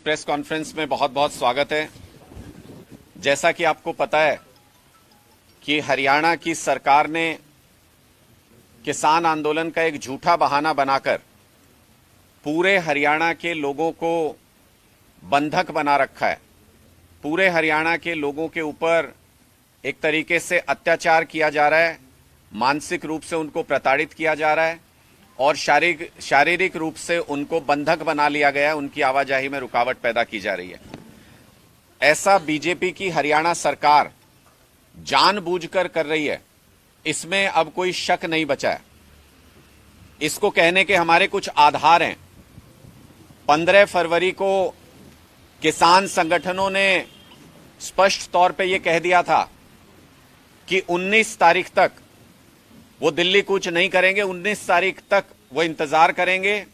Press conference में बहुत बहुत स्वागत है। जैसा कि आपको पता है कि हरियाणा की सरकार ने किसान आंदोलन का एक झूठा बहाना बनाकर पूरे हरियाणा के लोगों को बंधक बना रखा है। पूरे हरियाणा के लोगों के ऊपर एक तरीके से अत्याचार किया जा रहा है, मानसिक रूप से उनको प्रताड़ित किया जा रहा है और शारीरिक रूप से उनको बंधक बना लिया गया है, उनकी आवाजाही में रुकावट पैदा की जा रही है। ऐसा बीजेपी की हरियाणा सरकार जानबूझकर कर रही है, इसमें अब कोई शक नहीं बचा है। इसको कहने के हमारे कुछ आधार हैं। 15 फरवरी को किसान संगठनों ने स्पष्ट तौर पे ये कह दिया था कि 19 तारीख तक वो दिल्ली कूच नहीं करेंगे, 19 तारीख तक वो इंतजार करेंगे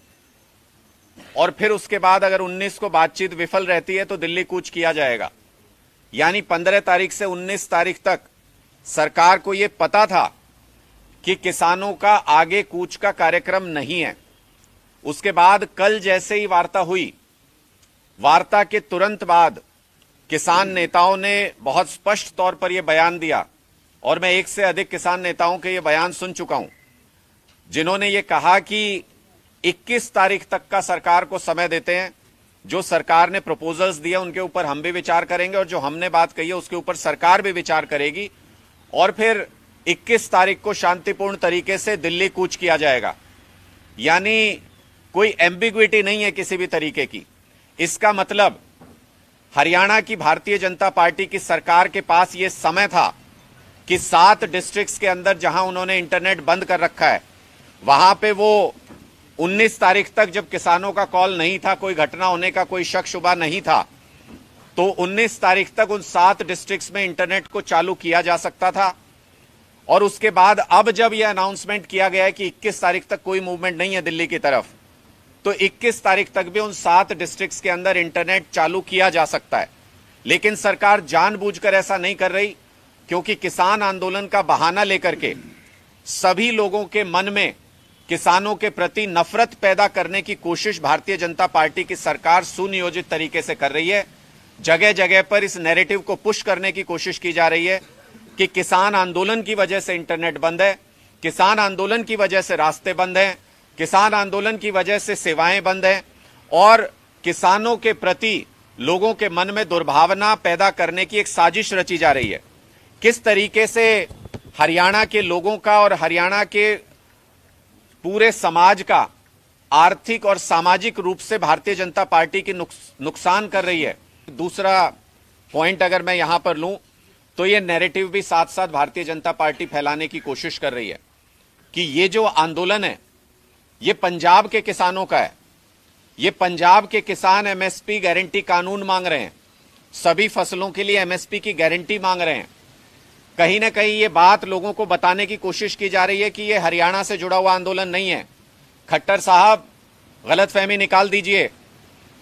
और फिर उसके बाद अगर 19 को बातचीत विफल रहती है तो दिल्ली कूच किया जाएगा। यानी 15 तारीख से 19 तारीख तक सरकार को ये पता था कि किसानों का आगे कूच का कार्यक्रम नहीं है। उसके बाद कल जैसे ही वार्ता हुई, वार्ता के तुरंत बाद किसान नेताओं ने बहुत स्पष्ट तौर पर यह बयान दिया और मैं एक से अधिक किसान नेताओं के ये बयान सुन चुका हूं, जिन्होंने ये कहा कि 21 तारीख तक का सरकार को समय देते हैं। जो सरकार ने प्रपोजल्स दिए उनके ऊपर हम भी विचार करेंगे और जो हमने बात कही है उसके ऊपर सरकार भी विचार करेगी और फिर 21 तारीख को शांतिपूर्ण तरीके से दिल्ली कूच किया जाएगा। यानी कोई एम्बिग्विटी नहीं है किसी भी तरीके की। इसका मतलब हरियाणा की भारतीय जनता पार्टी की सरकार के पास यह समय था कि 7 डिस्ट्रिक्ट्स के अंदर जहां उन्होंने इंटरनेट बंद कर रखा है, वहां पे वो 19 तारीख तक जब किसानों का कॉल नहीं था, कोई घटना होने का कोई शक शुबा नहीं था, तो 19 तारीख तक उन 7 डिस्ट्रिक्ट्स में इंटरनेट को चालू किया जा सकता था। और उसके बाद अब जब यह अनाउंसमेंट किया गया है कि 21 तारीख तक कोई मूवमेंट नहीं है दिल्ली की तरफ, तो 21 तारीख तक भी उन 7 डिस्ट्रिक्ट्स के अंदर इंटरनेट चालू किया जा सकता है। लेकिन सरकार जानबूझकर ऐसा नहीं कर रही, क्योंकि किसान आंदोलन का बहाना लेकर के सभी लोगों के मन में किसानों के प्रति नफरत पैदा करने की कोशिश भारतीय जनता पार्टी की सरकार सुनियोजित तरीके से कर रही है। जगह जगह पर इस नैरेटिव को पुश करने की कोशिश की जा रही है कि किसान आंदोलन की वजह से इंटरनेट बंद है, किसान आंदोलन की वजह से रास्ते बंद हैं, किसान आंदोलन की वजह से सेवाएं बंद हैं और किसानों के प्रति लोगों के मन में दुर्भावना पैदा करने की एक साजिश रची जा रही है। किस तरीके से हरियाणा के लोगों का और हरियाणा के पूरे समाज का आर्थिक और सामाजिक रूप से भारतीय जनता पार्टी की नुकसान कर रही है। दूसरा पॉइंट अगर मैं यहां पर लूं तो ये नैरेटिव भी साथ साथ भारतीय जनता पार्टी फैलाने की कोशिश कर रही है कि ये जो आंदोलन है ये पंजाब के किसानों का है। ये पंजाब के किसान एमएसपी गारंटी कानून मांग रहे हैं, सभी फसलों के लिए एमएसपी की गारंटी मांग रहे हैं। कहीं ना कहीं ये बात लोगों को बताने की कोशिश की जा रही है कि ये हरियाणा से जुड़ा हुआ आंदोलन नहीं है। खट्टर साहब, गलतफहमी निकाल दीजिए।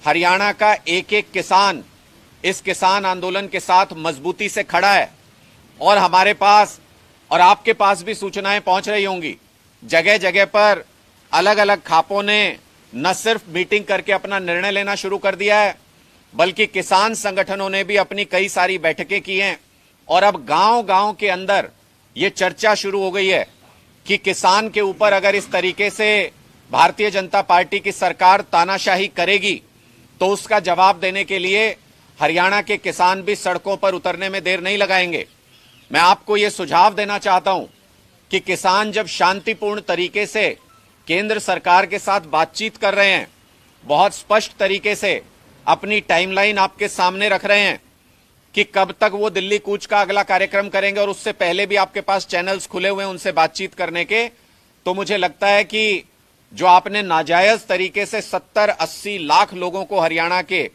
हरियाणा का एक एक किसान इस किसान आंदोलन के साथ मजबूती से खड़ा है और हमारे पास और आपके पास भी सूचनाएं पहुंच रही होंगी। जगह जगह पर अलग अलग खापों ने न सिर्फ मीटिंग करके अपना निर्णय लेना शुरू कर दिया है, बल्कि किसान संगठनों ने भी अपनी कई सारी बैठकें की हैं और अब गांव-गांव के अंदर ये चर्चा शुरू हो गई है कि किसान के ऊपर अगर इस तरीके से भारतीय जनता पार्टी की सरकार तानाशाही करेगी तो उसका जवाब देने के लिए हरियाणा के किसान भी सड़कों पर उतरने में देर नहीं लगाएंगे। मैं आपको ये सुझाव देना चाहता हूं कि किसान जब शांतिपूर्ण तरीके से केंद्र सरकार के साथ बातचीत कर रहे हैं, बहुत स्पष्ट तरीके से अपनी टाइमलाइन आपके सामने रख रहे हैं कि कब तक वो दिल्ली कूच का अगला कार्यक्रम करेंगे और उससे पहले भी आपके पास चैनल्स खुले हुए हैं उनसे बातचीत करने के, तो मुझे लगता है कि जो आपने नाजायज तरीके से 70-80 लाख लोगों को हरियाणा के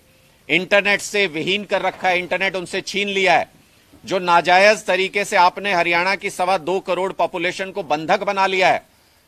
इंटरनेट से विहीन कर रखा है, इंटरनेट उनसे छीन लिया है, जो नाजायज तरीके से आपने हरियाणा की 2.25 करोड़ पॉपुलेशन को बंधक बना लिया है,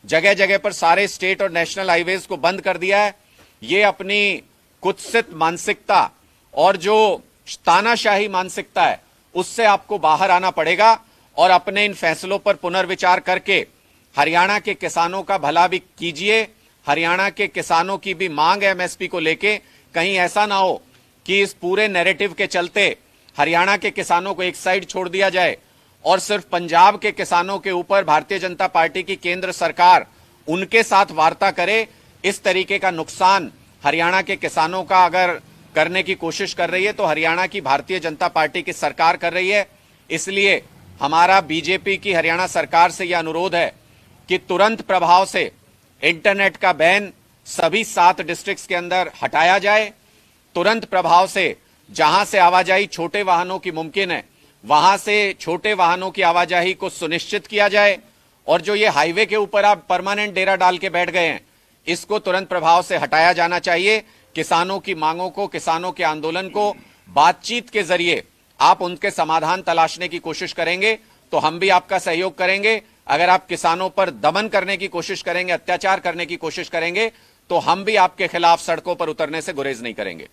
जगह जगह पर सारे स्टेट और नेशनल हाईवेज को बंद कर दिया है, ये अपनी कुत्सित मानसिकता और जो तानाशाही मानसिकता है उससे आपको बाहर आना पड़ेगा और अपने इन फैसलों पर पुनर्विचार करके हरियाणा के किसानों का भला भी कीजिए। हरियाणा के किसानों की भी मांग है एमएसपी को लेके, कहीं ऐसा ना हो कि इस पूरे नैरेटिव के चलते हरियाणा के किसानों को एक साइड छोड़ दिया जाए और सिर्फ पंजाब के किसानों के ऊपर भारतीय जनता पार्टी की केंद्र सरकार उनके साथ वार्ता करे। इस तरीके का नुकसान हरियाणा के किसानों का अगर करने की कोशिश कर रही है तो हरियाणा की भारतीय जनता पार्टी की सरकार कर रही है। इसलिए हमारा बीजेपी की हरियाणा सरकार से यह अनुरोध है कि तुरंत प्रभाव से इंटरनेट का बैन सभी 7 डिस्ट्रिक्ट्स के अंदर हटाया जाए। तुरंत प्रभाव से जहां से आवाजाही छोटे वाहनों की मुमकिन है वहां से छोटे वाहनों की आवाजाही को सुनिश्चित किया जाए। और जो ये हाईवे के ऊपर आप परमानेंट डेरा डाल के बैठ गए हैं, इसको तुरंत प्रभाव से हटाया जाना चाहिए। किसानों की मांगों को, किसानों के आंदोलन को बातचीत के जरिए आप उनके समाधान तलाशने की कोशिश करेंगे तो हम भी आपका सहयोग करेंगे। अगर आप किसानों पर दमन करने की कोशिश करेंगे, अत्याचार करने की कोशिश करेंगे तो हम भी आपके खिलाफ सड़कों पर उतरने से गुरेज नहीं करेंगे।